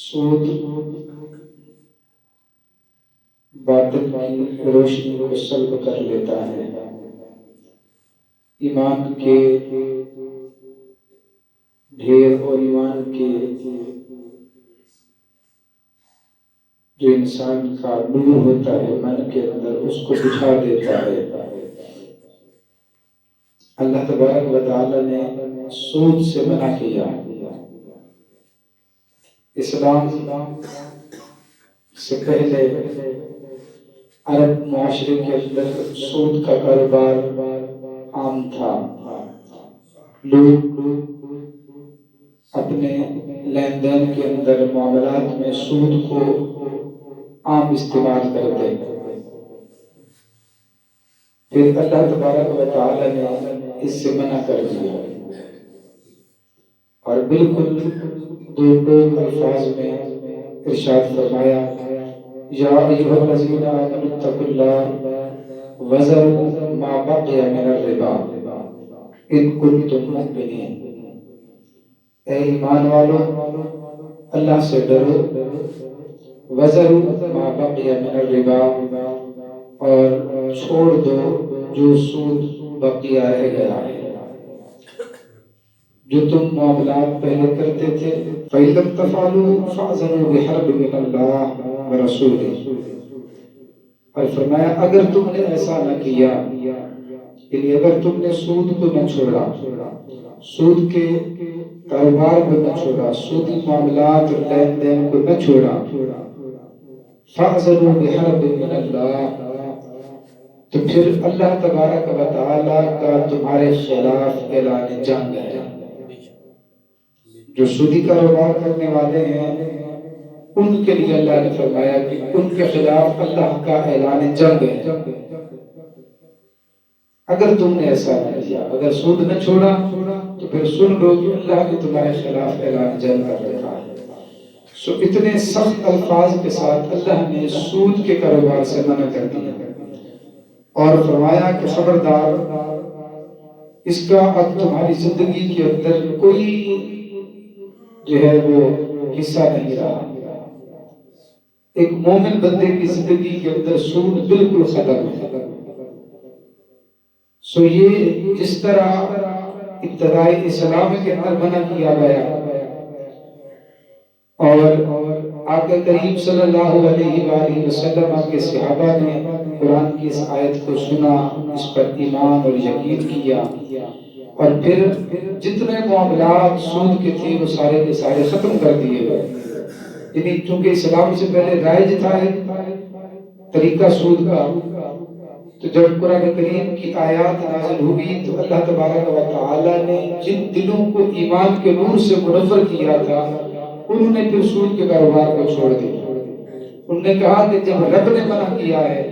سود باطل کی روشنی کو سلب کر لیتا ہے، ایمان کے ڈھیر اور ایمان کے جو انسان کا نور ہوتا ہے من کے اندر اس کو بجھا دیتا ہے۔ اللہ تبارک و تعالی نے سود سے منع کیا۔ اسلام سے پہلے عرب معاشرے کے اندر سود کا کاروبار عام تھا۔ لوگ اپنے لین دین کے اندر معاملات میں سود کو عام استعمال کرتے ہیں۔ پھر اللہ تبارک و تعالی نے اس سے منع کر دیا اور بالکل دو الفاظ میں ارشاد فرمایا، یا ایھا الذین آمنوا اتقوا اللہ وذروا ما بقی من الربا ان کنتم مؤمنین۔ اے ایمان والو اللہ سے ڈرو، وذروا ما بقی من الربا اور چھوڑ دو جو سود بقیہ رہ گیا ہے، جو تم معاملات پہلے کرتے تھے۔ فَإِن لَمْ تَفْعَلُوا فَأْذَنُوا بِحَرْبٍ مِّنَ اللَّهِ وَرَسُولِهِ۔ اور فرمایا اگر تم نے ایسا نہ کیا، یعنی اگر تم نے سود کو نہ چھوڑا، سود کے کاروبار کو نہ چھوڑا، سودی معاملات اور لین دین کو نہ چھوڑا، فَأْذَنُوا بِحَرْبٍ مِّنَ اللَّهِ، تو پھر اللہ تبارک و تعالی کا تمہارے خلاف اعلان جنگ ہے۔ جو سودی کاروبار کرنے والے ہیں ان کے لیے اللہ نے فرمایا کہ ان کے خلاف اللہ کا اعلان جنگ ہے۔ اگر تم نے ایسا نہ کیا، اگر سود نہ چھوڑا تو پھر سن لو کہ اللہ نے تمہارے خلاف اعلان جنگ کر رکھا ہے۔ سو اتنے سخت الفاظ کے ساتھ اللہ نے سود کے کاروبار سے منع کر دیا اور فرمایا کہ خبردار اس کا اب تمہاری زندگی کے اندر کوئی جو ہے وہ حصہ نہیں رہا۔ ایک مومن بندے کی زندگی کے اندر سود بالکل ختم ہے۔ سو یہ جس طرح ابتدائی اسلام کے اندر منع کیا گیا اور آقا کریم صلی اللہ علیہ وآلہ وسلم کے صحابہ نے قرآن کی اس آیت کو سنا، اس پر ایمان اور یقین کیا، اور پھر جتنے معاملات سود کے تھے وہ سارے کے سارے ختم کر دیے گئے۔ یعنی چونکہ اسلام سے پہلے رائج تھا طریقہ سود کا، تو جب قرآن کریم کی آیات نازل ہوئی تو اللہ تبارک و تعالی نے جن دلوں کو ایمان کے نور سے منور کیا تھا انہوں نے پھر سود کے کاروبار کو چھوڑ دیا۔ انہوں نے کہا کہ جب رب نے منع کیا ہے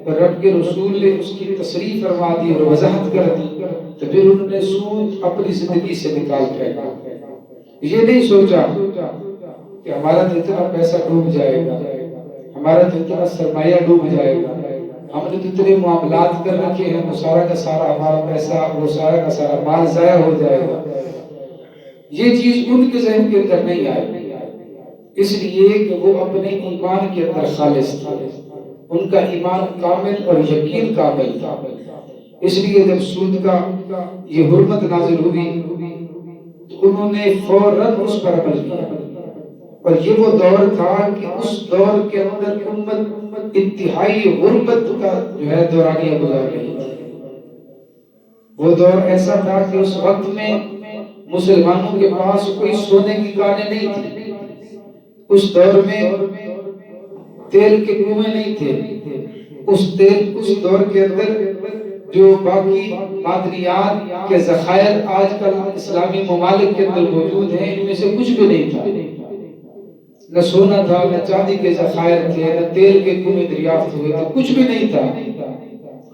تو رب کے رسول نے اس کی تصریح فرما دی اور وضاحت کر دی، تو پھر انہوں نے سود اپنی زندگی سے نکال پھینکا۔ یہ نہیں سوچا کہ ہمارا تو اتنا پیسہ ڈوب جائے گا، ہمارا تو اتنا سرمایہ ڈوب جائے گا، ہم نے تو اتنے معاملات کر رکھے ہیں، وہ سارا کا سارا ہمارا پیسہ، وہ سارا کا سارا مال ضائع ہو جائے گا۔ یہ چیز ان کے ذہن کے اندر نہیں آئی، اس لیے کہ وہ اپنے ایمان کے اندر خالص تھا، ان کا ایمان کامل اور یقین کامل تھا۔ اس لیے جب سود کا یہ حرمت نازل ہوئی تو انہوں نے فوراً اس پر عمل کیا، اور یہ وہ دور تھا کہ اس دور کے اندر امت انتہائی غربت کا جو ہے دورانیہ گزار رہی تھی۔ وہ دور ایسا تھا کہ اس وقت میں مسلمانوں کے پاس کوئی سونے کی کانیں نہیں تھی، اس دور میں تیل کے کنویں نہیں تھے، اس دور کے اندر جو باقی معدنیات کے ذخائر آج کل اسلامی ممالک کے اندر موجود ہیں ان میں سے کچھ بھی نہیں تھا۔ نہ سونا تھا، نہ چاندی کے ذخائر تھے، نہ تیل کے کنویں دریافت ہوئے تھے، کچھ بھی نہیں تھا،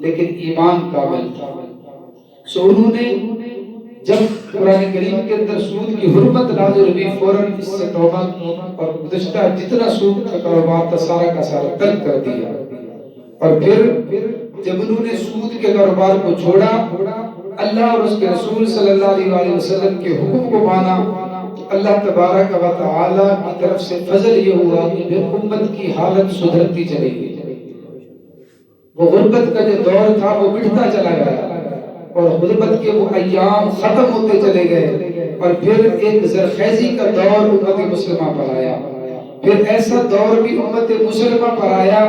لیکن ایمان کامل تھا۔ سو انہوں نے جب قرآن کریم کے اندر سود کی حرمت نازل ہوئی فوراً اس سے توبہ کی اور گزشتہ جتنا سود کا کاروبار تھا سارا کا سارا ترک کر دیا، اور پھر جب انہوں نے سود کے کاروبار کو چھوڑا، اللہ اور اس کے رسول صلی اللہ علیہ وسلم کے حکم کو مانا، اللہ تبارک و تعالی کی طرف سے فضل یہ ہوا کہ پھر امت کی حالت سدھرتی چلی گئی، وہ غربت کا جو دور تھا وہ مٹتا چلا گیا اور غربت کے وہ ایام ختم ہوتے چلے گئے، اور پھر ایک زرخیزی کا دور امت مسلمہ پر آیا۔ پھر ایسا دور بھی امت مسلمہ پر آیا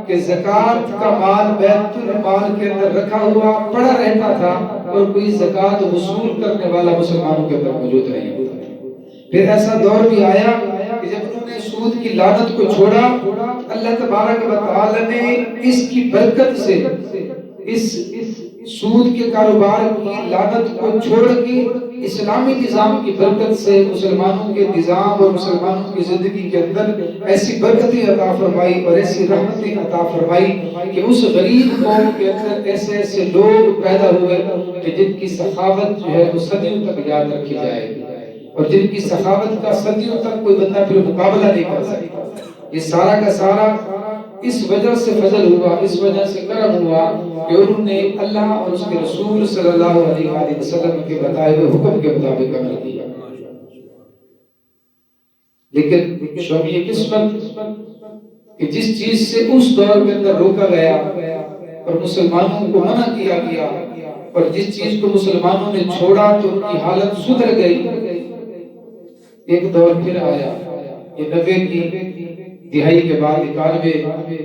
کہ زکوٰۃ کا مال بیت المال کے اندر رکھا ہوا پڑا رہتا تھا اور کوئی زکوٰۃ وصول کرنے والا مسلمانوں کے اندر موجود نہیں ہوتا۔ پھر ایسا دور بھی آیا کہ جب انہوں نے سود کی لعنت کو چھوڑا، اللہ تبارک و تعالی نے اس کی برکت سے، اس سود کے کاروبار کی لعنت کو چھوڑ کے اسلامی نظام کی برکت سے مسلمانوں کے نظام اور مسلمانوں کی زندگی کے اندر ایسی برکتیں عطا فرمائی اور ایسی رحمتیں عطا فرمائی کہ اس غریب قوم کے اندر ایسے ایسے لوگ پیدا ہوئے کہ جن کی سخاوت جو ہے وہ صدیوں تک یاد رکھی جائے گی، اور جن کی سخاوت کا صدیوں تک کوئی بندہ پھر مقابلہ نہیں کر سکتا۔ یہ سارا کا سارا اس وجہ سے فضل ہوا، اس وجہ سے کرم ہوا کہ انہوں نے اللہ اور اس کے رسول صلی اللہ علیہ وآلہ وسلم کے بتائے ہوئے حکم کے مطابق عمل کیا۔ لیکن شومیہ قسمت کہ جس چیز سے اس دور کے اندر روکا گیا اور مسلمانوں کو منع کیا گیا، اور جس چیز کو مسلمانوں نے چھوڑا تو ان کی حالت سدھر گئی، ایک دور پھر آیا۔ یہ 90 کی دہائی کے بعد 91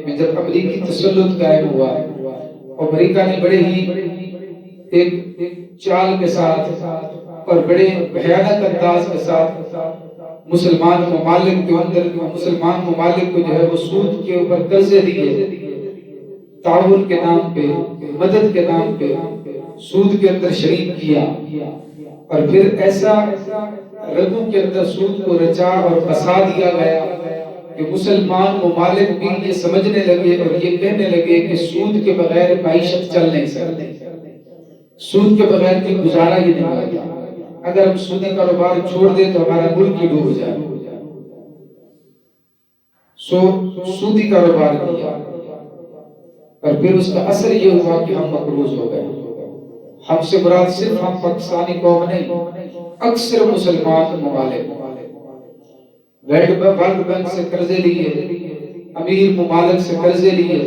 میں جب امریکی تسلط قائم ہوا، امریکہ نے بڑے ہی ایک چال کے ساتھ اور بڑے بھیانک انداز کے ساتھ مسلمان ممالک کے اندر مسلمان ممالک کو جو ہے وہ سود کے اوپر قرضے دیے، تعاون کے نام پہ، مدد کے نام پہ سود کے اندر شریک کیا، اور پھر ایسا رگوں کے اندر سود کو رچا اور بسا دیا گیا کہ مسلمان ممالک بھی یہ سمجھنے لگے اور یہ کہنے لگے کہ سود کے بغیر معیشت چل نہیں سکتی، سود کے بغیر کوئی گزارا ہی نہیں ہوتا، اگر ہم سودی کاروبار چھوڑ دیں تو ہمارا ملک ہی ڈوب جائے۔ سودی کاروبار کیا اور پھر اس کا اثر یہ ہوا کہ ہم مقروض ہو گئے۔ ہم سے مراد صرف ہم پاکستانی قوم نہیں، اکثر مسلمان ممالک ورلڈ بینک سے قرضے لیے، امیر ممالک سے قرضے لیے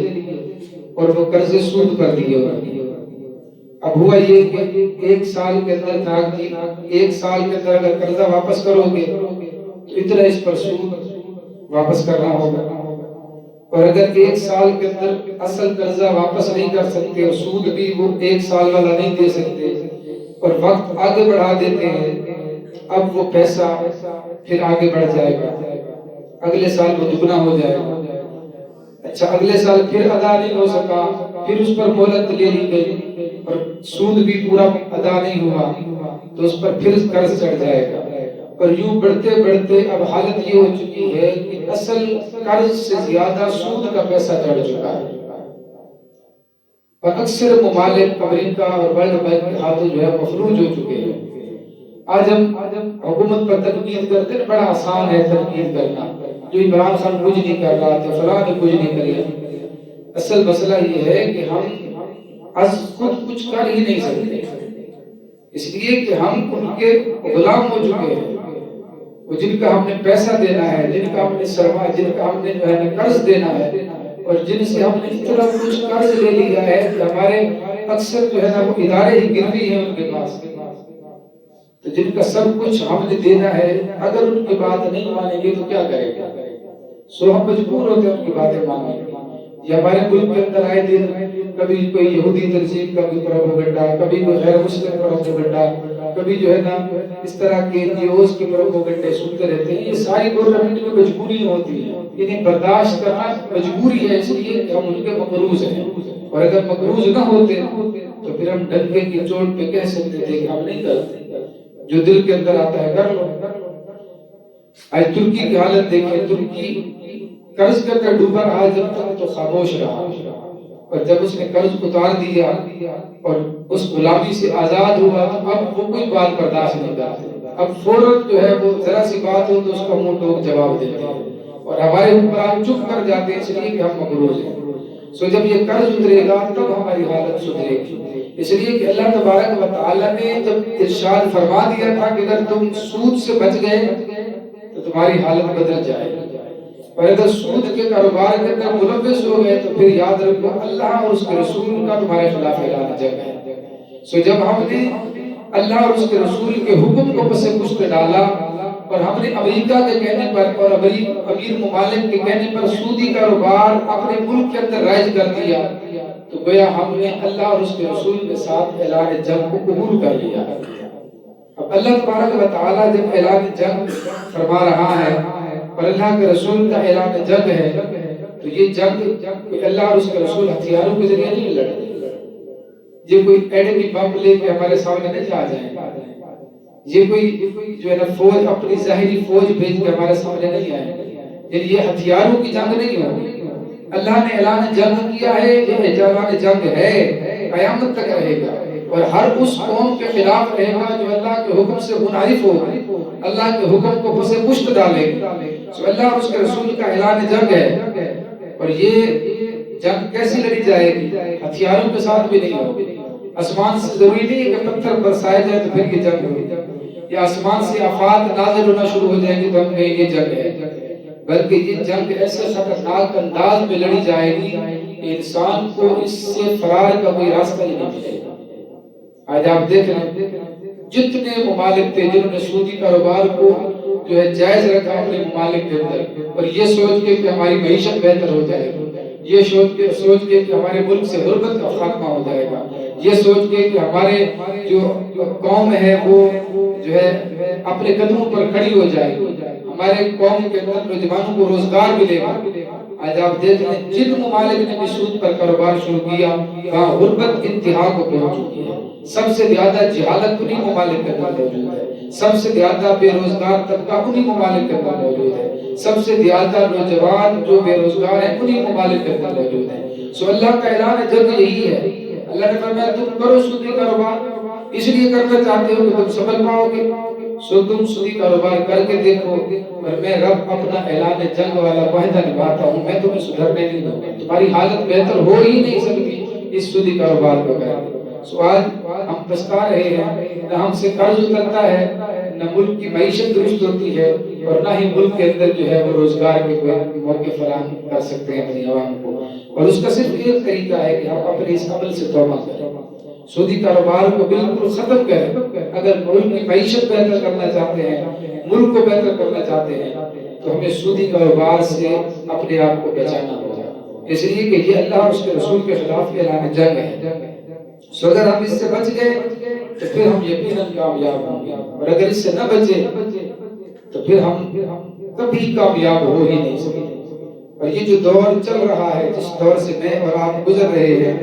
اور وہ قرضے سود پر دیے ہوئے۔ اب ہوا یہ کہ ایک سال کے اندر تھا کہ ایک سال کے اندر اگر قرضہ واپس کرو گے تو اتنا اس پر سود واپس کرنا ہوگا، اور اگر ایک سال کے اندر اصل قرضہ واپس نہیں کر سکتے اور سود بھی وہ ایک سال والا نہیں دے سکتے اور وقت آگے بڑھا دیتے ہیں، اب وہ پیسہ پھر آگے بڑھ جائے گا، اگلے سال وہ دگنا ہو جائے گا۔ اچھا اگلے سال پھر ادا نہیں ہو سکا، پھر اس پر مہلت لے لی گئی اور سود بھی پورا ادا نہیں ہوا تو اس پر پھر قرض چڑھ جائے گا، اور یوں بڑھتے بڑھتے اب حالت یہ ہو چکی ہے کہ اصل قرض سے زیادہ سود کا پیسہ چڑھ چکا ہے، اور اکثر ممالک امریکہ اور ورلڈ بینک کے ہاتھوں جو ہے مفلوج ہو چکے ہیں۔ آج ہم حکومت پر تنقید کرتے ہیں، بڑا آسان ہے تنقید کرنا، جو عمران خان کچھ نہیں کر رہا تھا، فلاں نے کچھ نہیں کیا۔ اصل مسئلہ یہ ہے کہ ہم از خود کچھ کر ہی نہیں سکتے، اس لیے کہ ہم ان کے غلام ہو چکے ہیں۔ وہ جن کا ہم نے پیسہ دینا ہے، جن کا ہم نے سرمایہ، جن کا ہم نے قرض دینا ہے، اور جن سے ہم نے اتنا کچھ قرض لے لیا ہے کہ ہمارے اکثر جو ہے نا وہ ادارے ہی گروی ہیں ان کے پاس، تو جن کا سب کچھ ہم نے دینا ہے، اگر ان کی بات نہیں مانیں گے تو کیا کریں گے؟ سو ہم مجبور ہوتے ہیں ان کی باتیں ماننے کے۔ یہ ہمارے ملک کے اندر آئے دن کبھی کوئی یہودی تنظیم کا کوئی پروپیگنڈا، کبھی کوئی غیر مسلم پروپیگنڈا، کبھی جو ہے نا اس طرح کے نیوز کے پروپیگنڈے سنتے رہتے ہیں۔ یہ ساری گورنمنٹ میں مجبوری ہوتی ہے، انہیں برداشت کرنا مجبوری ہے، اس لیے کہ ہم ان کے مقروض ہیں، اور اگر مقروض نہ ہوتے تو پھر ہم ڈنکے کی چوٹ پہ کہہ سکتے تھے کہ ہم نہیں کرتے، جو دل کے اندر آتا ہے کر لو۔ آج ترکی کی حالت دیکھیں، ترکی قرض کے اندر ڈوبا رہا جب تک تو خاموش رہا، اور جب اس نے قرض اتار دیا اور اس غلامی سے آزاد ہوا تو اب وہ کوئی بات برداشت نہیں کرتے، اب فوراً جو ہے وہ ذرا سی بات ہو تو اس کا منہ ٹوک جواب دیتے ہیں، اور ہمارے حکمران چپ کر جاتے ہیں اس لیے کہ ہم مقروض ہیں۔ سو جب یہ قرض اترے گا تب ہماری حالت سدھرے گی، اس لیے کہ اللہ تبارک و تعالیٰ نے جب ارشاد فرما دیا تھا کہ اگر تم سود سے بچ گئے تو تمہاری حالت بدل جائے گی، اور اگر سود کے کاروبار کے اندر ملوث ہو گئے تو پھر یاد رکھو اللہ اور اس کے رسول کا تمہارے خلاف اعلان جنگ ہے۔ سو جب ہم نے اللہ اور اس کے رسول کے حکم کو پس پشت ڈالا اور ہم نے امریکہ کے کہنے پر اور امیر ممالک کے کہنے پر سودی کاروبار اپنے ملک کے اندر رائج کر دیا، تو گویا ہم نے اللہ اور اس کے رسول کے ساتھ اعلان جنگ کو قبول کر لیا۔ اب اللہ تبارک و تعالیٰ جب اعلان جنگ فرما رہا ہے اور اللہ کے رسول کا اعلان جنگ ہے، تو یہ جنگ اللہ اور اس کے رسول ہتھیاروں کے ذریعے نہیں لڑتے، یہ کوئی ایٹمی بم لے کے ہمارے سامنے نہیں آ جائیں، یہ کوئی جو ہے نا فوج اپنی ظاہری فوج بھیج کے ہمارے سامنے نہیں آئے، یہ ہتھیاروں کی جنگ نہیں ہوگی۔ اللہ نے اعلان جنگ کیا ہے، یہ اعلان جنگ ہے، قیامت تک رہے گا، اور ہر اس قوم کے خلاف رہے گا جو اللہ کے حکم سے منحرف ہوگی، اللہ کے حکم کو پس پشت ڈالے گا۔ سو اللہ اور اس کے رسول کا اعلان جنگ ہے، اور یہ جنگ کیسی لڑی جائے گی؟ ہتھیاروں کے ساتھ بھی نہیں ہوگی۔ آسمان سے ضروری نہیں ہے کہ پتھر برسائے جائے تو پھر یہ جنگ ہوگی، یا آسمان سے آفات نازل ہونا شروع ہو جائے گی تو ہم کہیں یہ جنگ ہے، بلکہ یہ جنگ ایسے خطرناک انداز میں لڑی جائے گی کہ انسان کو اس سے فرار کا کوئی راستہ ہی نہیں ملے گا۔ آج آپ دیکھ رہے ہیں جتنے ممالک تھے جنہوں نے سودی کاروبار کو جو ہے جائز رکھا اپنے ممالک کے اندر، اور یہ سوچ کے کہ ہماری معیشت بہتر ہو جائے گی، یہ سوچ کے کہ ہمارے ملک سے غربت کا خاتمہ ہو جائے گا، یہ سوچ کے کہ ہمارے جو قوم ہے وہ جو ہے اپنے قدموں پر کھڑی ہو جائے گی، ہمارے قوم کے اندر نوجوانوں کو روزگار ملے گا۔ آج آپ دیکھ رہے ہیں جن ممالک نے بھی سود پر کاروبار شروع کیا وہاں غربت انتہا کو پہنچ چکی ہے، سب سے زیادہ جہالت انہی ممالک کے اندر موجود ہے، سب سے زیادہ بے روزگار طبقہ انہی ممالک کے اندر موجود ہے، سب سے زیادہ نوجوان جو بے روزگار ہیں انہی ممالک کے اندر موجود ہیں۔ سو اللہ کا اعلان جنگ یہی ہے۔ اللہ نے فرمایا تم کرو سودی کاروبار، اس لیے کرنا چاہتے ہو کہ تم سنبھل پاؤ گے، سو تم سودی کاروبار کر کے دیکھو، اور میں رب اپنا اعلان جنگ والا معاہدہ نبھاتا ہوں، میں تمہیں سدھرنے نہیں دوں گا، تمہاری حالت بہتر ہو ہی نہیں سکتی اس سودی کاروبار کو کر کے۔ سو آج ہم پچھتا رہے ہیں، نہ ہم سے قرض اترتا ہے، نہ ملک کی معیشت درست ہوتی ہے، اور نہ ہی ملک کے اندر جو ہے وہ روزگار کے کوئی موقع فراہم کر سکتے ہیں اپنی عوام کو۔ اور اس کا صرف ایک طریقہ ہے کہ ہم اپنے اس عمل سے توبہ کریں، سودی کاروبار کو بالکل ختم کریں۔ اگر ملک کی معیشت بہتر کرنا چاہتے ہیں، ملک کو بہتر کرنا چاہتے ہیں، تو ہمیں سودی کاروبار سے اپنے آپ کو بچانا ہوگا، اس لیے کہ یہ اللہ اور اس کے رسول کے خلاف اعلان جنگ ہے۔ سو اگر ہم اس سے بچ گئے تو پھر ہم یقیناً کامیاب ہوں گے، اور اگر اس سے نہ بچے تو پھر ہم کبھی کامیاب ہو ہی نہیں سکتے۔ اور یہ جو دور چل رہا ہے، جس دور سے میں اور آپ گزر رہے ہیں،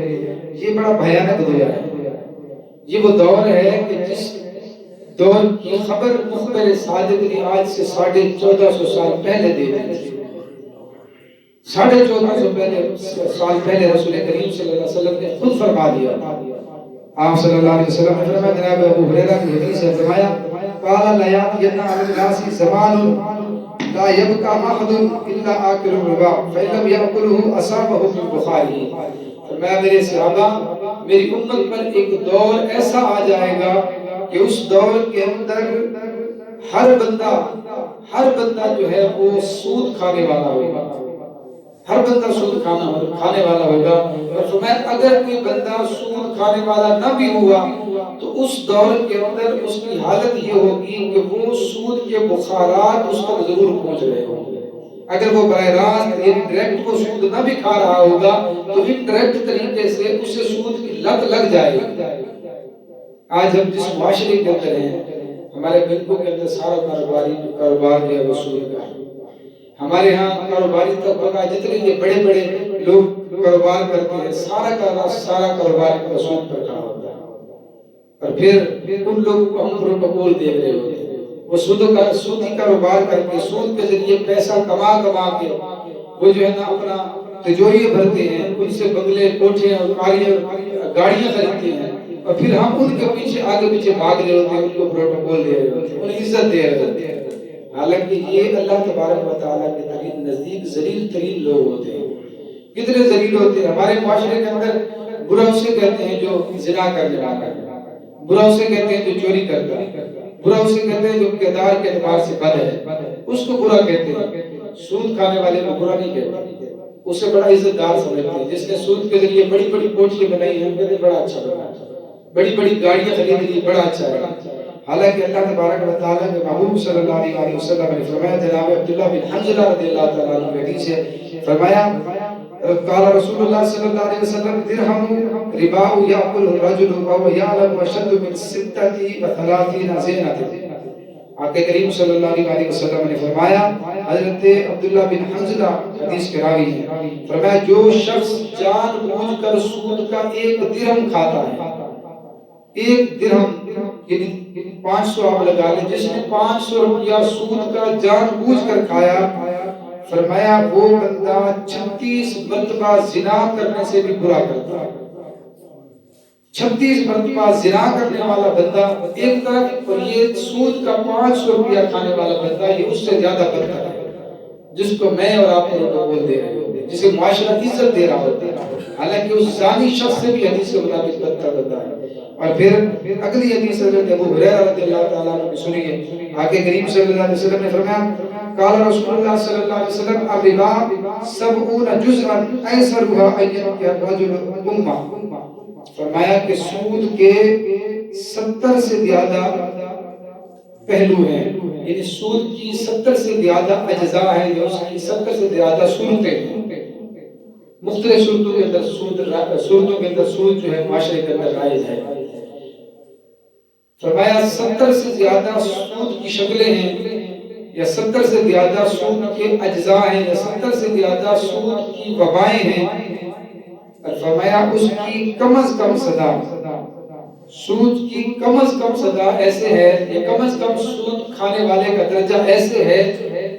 یہ بڑا بھیانک دور ہے۔ یہ وہ دور ہے کہ جس دور کی خبر مخبر صادق نے آج سے 1450 سال پہلے دے دی۔ 1450 سال پہلے رسول کریم صلی اللہ علیہ وسلم نے خود فرما دیا۔ آپ صلی اللہ علیہ وسلم نے فرمایا، جناب ابو ہریرہ کی حدیث ہے، فرمایا قال لا یأتین علی الناس زمان لا يبقى احد الا آکل الربا فإن لم یأکلہ اصابہ من بخارہ۔ فرمایا میرے صحابہ، میری امت پر ایک دور ایسا آ جائے گا کہ اس دور کے اندر ہر بندہ جو ہے وہ سود کھانے والا ہوگا، ہر بندہ سود کھانے والا ہوگا۔ اور فرمایا اگر کوئی بندہ سود کھانے والا نہ بھی ہوا تو اس دور کے اندر اس کی حالت یہ ہوگی کہ وہ سود کے بخارات اس تک ضرور پہنچ رہے ہوں گے۔ اگر وہ براہ راست انڈائریکٹ وہ سود نہ بھی کھا رہا ہوگا تو انڈائریکٹ طریقے سے اسے سود کی لت لگ جائے گی۔ آج ہم جس معاشرے کے اندر ہیں، ہمارے بینکوں کے اندر سارا کاروبار جو ہے وہ سود کا ہے۔ ہمارے ہاں کاروباری طبقہ جتنے یہ بڑے بڑے لوگ کاروبار کرتے ہیں، سارا کاروبار کا سود پر کھڑا ہوتا ہے، اور پھر ان لوگوں کو ہم پروٹوکول دے رہے ہوتے ہیں، وہ سودی کاروبار کر کے سود کے ذریعے پیسہ کما کے وہ جو ہے نا اپنا تجوریے بھرتے ہیں، ان سے بنگلے کوٹھے اور گاڑیاں خریدتے ہیں، اور پھر ہم ان کے پیچھے آگے پیچھے بھاگ رہے ہوتے ہیں، ان کو پروٹوکول دے رہے ہوتے ہیں، انہیں عزت دے رہے ہوتے ہیں، حالانکہ یہ اللہ تبارک و تعالیٰ کے نزدیک ذلیل ترین لوگ ہوتے ہیں۔ کتنے ذلیل ہوتے ہیں ہمارے معاشرے کے اندر، برا اسے کہتے ہیں جو زنا کرنے والا ہے، برا اسے کہتے ہیں جو چوری کرتا ہے، برا اسے کہتے ہیں جو کردار کے اعتبار سے بد ہے، اس کو برا کہتے ہیں۔ سود کھانے والے کو برا نہیں کہتے، اسے بڑا عزت دار سمجھتے ہیں۔ جس نے سود کے ذریعے بڑی بڑی کوٹھیاں بنائی ہیں، کہتے ہیں بڑا اچھا بنا ہے، بڑی بڑی گاڑیاں خرید لی، بڑا اچھا ہے۔ حالانکہ اللہ تبارک و تعالیٰ کے محبوب صلی اللہ علیہ وسلم نے فرمایا، جناب عبداللہ بن حنظلہ رضی اللہ تعالیٰ عنہ کی حدیث ہے، فرمایا قال رسول اللہ صلی اللہ علیہ وسلم درہم ربا یاکل الرجل وهو یعلم اشد من 36 زینۃ۔ آقا کریم صلی اللہ علیہ وسلم نے فرمایا، حضرت عبداللہ بن حنظلہ حدیث کے راوی ہیں، فرمایا جو شخص جان بوجھ کر سود کا ایک درہم کھاتا ہے، ایک درہم یعنی 500 آپ لگا لیں، جس نے 500 روپیہ سود کا جان بوجھ کر کھایا، فرمایا وہ بندہ 36 مرتبہ زنا کرنے سے بھی برا کرتا ہے۔ 36 مرتبہ زنا کرنے والا بندہ ایک طرف، اور یہ سود کا 500 روپیہ کھانے والا بندہ یہ اس سے زیادہ بدتر ہے، جس کو میں اور آپ لوگ بول دے رہے ہوتے ہیں، جسے معاشرہ عزت دے رہا ہوتا ہے، حالانکہ اس زانی شخص سے بھی حدیث کے مطابق بدتر ہوتا ہے۔ اور پھر اگلی حدیث حضرت ابو ہریرہ رضی اللہ تعالیٰ عنہ کی سنیے، آقا کریم صلی اللہ علیہ وسلم نے فرمایا، قال رسول اللہ صلی اللہ علیہ وسلم الربا 70 جزءا ایسرها ان ينكح الرجل امه۔ فرمایا کہ سود کے 70 سے زیادہ پہلو ہیں، یعنی سود کی 70 سے زیادہ اجزاء ہیں، یا اس کی 70 سے زیادہ صورتیں ہیں۔ مختلف صورتوں کے اندر سود جو ہے معاشرے کے اندر رائج ہے۔ فرمایا 70 سے زیادہ سود کی شکلیں ہیں، یا 70 سے زیادہ سود کے اجزاء ہیں، یا 70 سے زیادہ سود کی وبائیں ہیں۔ اور فرمایا اس کی کم از کم سزا، سود کی کم از کم سزا ایسے ہے، یا کم از کم سود کھانے والے کا درجہ ایسے ہے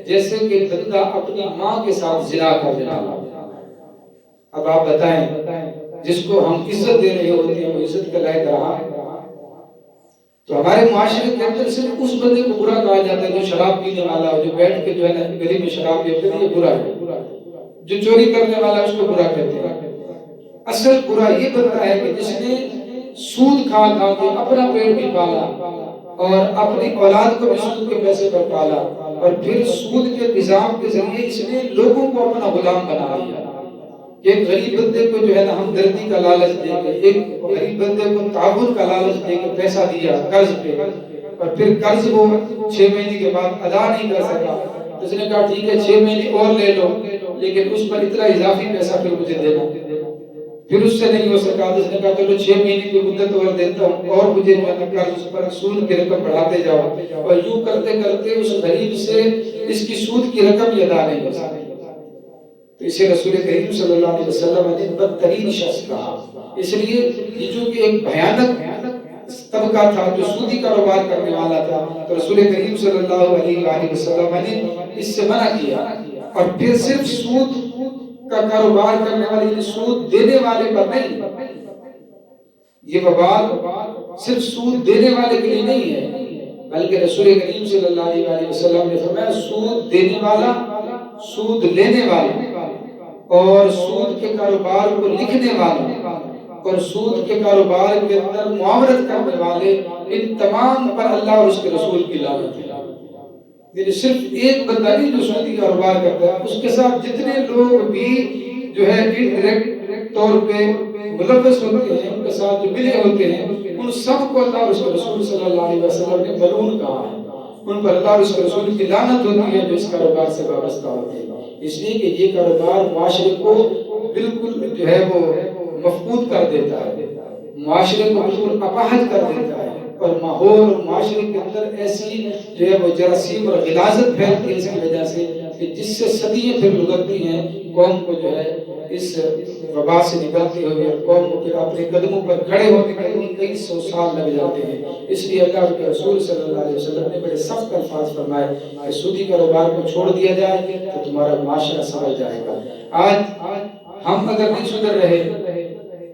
جیسے کہ بندہ اپنی ماں کے ساتھ زنا کر لینا۔ اب آپ بتائیں، جس کو ہم عزت دے رہے ہوتے ہیں وہ عزت کا لائق رہا؟ تو ہمارے معاشرے کے اندر صرف اس بندے کو برا کہا جاتا ہے جو شراب پینے والا ہو، جو بیٹھ کے جو ہے نا گلی میں شراب پیتے ہیں، یہ برا ہے۔ جو چوری کرنے والا ہے اس کو برا کہتے ہیں۔ اصل برا یہ بنتا ہے کہ جس نے سود کھا کھا کے اپنا پیٹ بھی پالا اور اپنی اولاد کو بھی سود کے پیسے پر پالا، اور پھر سود کے نظام کے ذریعے اس نے لوگوں کو اپنا غلام بنا لیا۔ ایک غریب بندے کو جو ہے نا ہمدردی کا لالچ دے کے، ایک غریب بندے کو تعاون کا لالچ دے کے پیسہ دیا قرض پہ، اور پھر قرض وہ 6 مہینے کے بعد ادا نہیں کر سکا، اس نے کہا ٹھیک ہے 6 مہینے اور لے لو، لیکن اس پر اتنا اضافی پیسہ پھر مجھے دینا۔ پھر اس سے نہیں ہو سکا، اس نے کہا چلو 6 مہینے کی مدت اور دیتا ہوں، اور مجھے جو ہے قرض پر سود کی رقم بڑھاتے جاؤ، اور یوں کرتے کرتے اس غریب سے اس کی سود کی رقم ادا نہیں ہو سکتی۔ تو اسے رسول کریم صلی اللہ علیہ وسلم نے بدترین شخص کہا، اس لیے یہ جو کہ ایک بھیانک طبقہ تھا جو سودی کاروبار کرنے والا تھا، تو رسول کریم صلی اللہ علیہ وسلم نے اس سے منع کیا۔ اور پھر صرف سود کا کاروبار کرنے والے، یعنی سود دینے والے پر نہیں، یہ وبال صرف سود دینے والے کے لیے نہیں ہے، بلکہ رسول کریم صلی اللہ علیہ وسلم نے فرمایا سود دینے والا، سود لینے والا، اور سود کے کاروبار کو لکھنے والا، اور سود کے کاروبار کے اندر معاونت کرنے والے، ان تمام پر اللہ اور اس کے رسول کی لعنت ہے۔ یعنی صرف ایک بندہ نہیں جو سودی کاروبار کرتا ہے، اس کے ساتھ جتنے لوگ بھی جو ہے انڈائریکٹ طور پہ ملوث ہوتے ہیں، ان کے ساتھ جو ملے ہوتے ہیں، ان سب کو اللہ اور اس کے رسول صلی اللہ علیہ وسلم نے ملعون کہا ہے۔ ان پر اللہ اور اس کے رسول کی لعنت ہوتی ہے جو اس کاروبار سے وابستہ ہوتے ہیں، اس لیے کہ یہ کاروبار معاشرے کو بالکل جو ہے وہ مفقود کر دیتا ہے، معاشرے کو بالکل اپاہج کر دیتا ہے، اور ماحول اور معاشرے کے اندر ایسی جو ہے وہ جراثیم اور غلاظت پھیلتی ہے اس کی وجہ سے، کہ جس سے صدیاں پھر گزرتی ہیں، قوم کو جو ہے اس وبا سے نکلتے ہوئے، اور قوم کو پھر اپنے قدموں پر کھڑے ہونے میں کئی 100 سال لگ جاتے ہیں۔ اس لیے اللہ کے رسول صلی اللہ علیہ وسلم نے بڑے سخت الفاظ فرمائے کہ سودی کاروبار کو چھوڑ دیا جائے تو تمہارا معاشرہ سنور جائے گا۔ آج ہم اگر نہیں سدھر رہے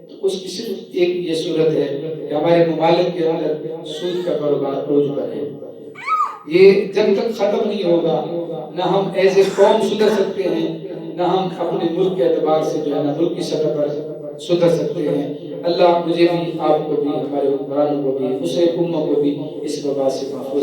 تو اس کی صرف ایک یہ صورت ہے کہ ہمارے ممالک کے اندر سود کا کاروبار عروج پر ہے۔ یہ جب تک ختم نہیں ہوگا نہ ہم ایسے قوم سدھر سکتے ہیں، نہ ہم اپنے ملک کے اعتبار سے جو ہے نا ملک کی سطح پر سدھر سکتے ہیں۔ اللہ مجھے بھی، آپ کو بھی، ہمارے حکمرانوں کو بھی، دوسرے امت کو بھی اس وبا سے محفوظ